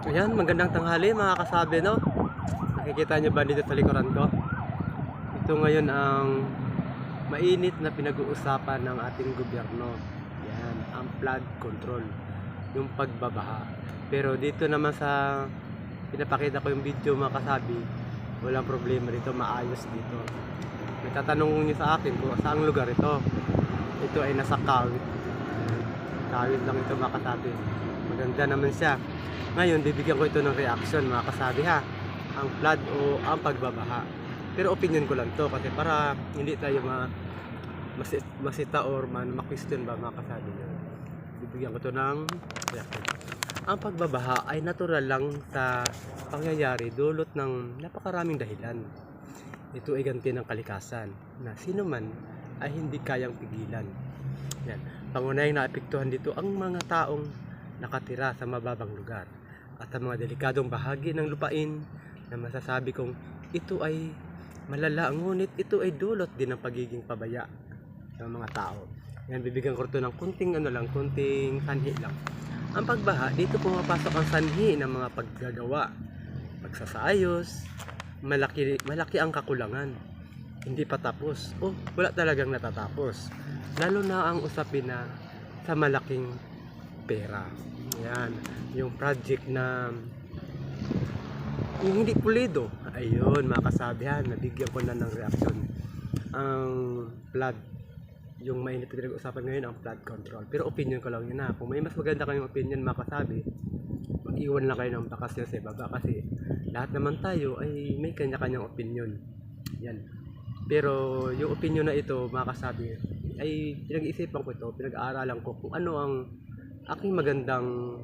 Ayan, magandang tanghali mga kasabi, no? Nakikita nyo ba dito sa likuran ko? Ito ngayon ang mainit na pinag-uusapan ng ating gobyerno. Yan, ang flood control, yung pagbabaha. Pero dito naman sa pinapakita ko yung video mga kasabi, walang problema dito, maayos dito. May tatanong nyo sa akin kung saan lugar ito. Ito ay nasa Kawit. Kawit lang ito mga kasabi. Maganda naman siya. Ngayon, bibigyan ko ito ng reaction mga kasabi ha. Ang flood o ang pagbabaha. Pero opinion ko lang to kasi para hindi tayo masita or ma-question ba mga kasabi. Bibigyan ko to ng reaction. Ang pagbabaha ay natural lang sa pangyayari dulot ng napakaraming dahilan. Ito ay ganti ng kalikasan na sino man ay hindi kayang pigilan. Yan. Pangunahing naapektuhan dito ang mga taong nakatira sa mababang lugar at sa mga delikadong bahagi ng lupain na masasabi kong ito ay malala, ngunit ito ay dulot din ng pagiging pabaya ng mga tao. Yan, bibigyan ko ito ng kunting sanhi lang. Ang pagbaha, dito pumapasok ang sanhi ng mga paggagawa, pagsasaayos, malaki ang kakulangan. Hindi pa tapos o wala talagang natatapos. Lalo na ang usapin na sa malaking pera. Yan, yung project na yung hindi pulido. Ayun, mga kasabihan, nabigyan ko na ng reaction. Ang flood, yung mainit na pinag-usapan ngayon, ang flood control. Pero opinion ko lang yun na. Kung may mas maganda kayong opinion, mga kasabi, mag-iwan lang kayo ng bakas nyo sa ibaba. Kasi lahat naman tayo ay may kanya-kanyang opinion. Yan. Pero yung opinion na ito, mga kasabi, ay pinag-iisipan ko ito, pinag-aaralan ko kung ano ang aking magandang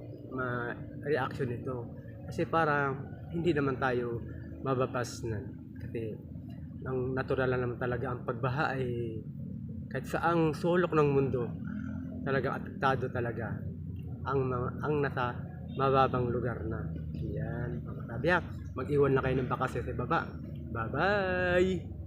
reaction nito. Kasi para hindi naman tayo mabapas na. Kasi ang natural lang naman talaga ang pagbaha ay kahit saang sulok ng mundo talaga apektado talaga ang nasa mababang lugar na. Yan, mga kasabi, mag-iwan na kayo ng bakas sa baba. Bye bye.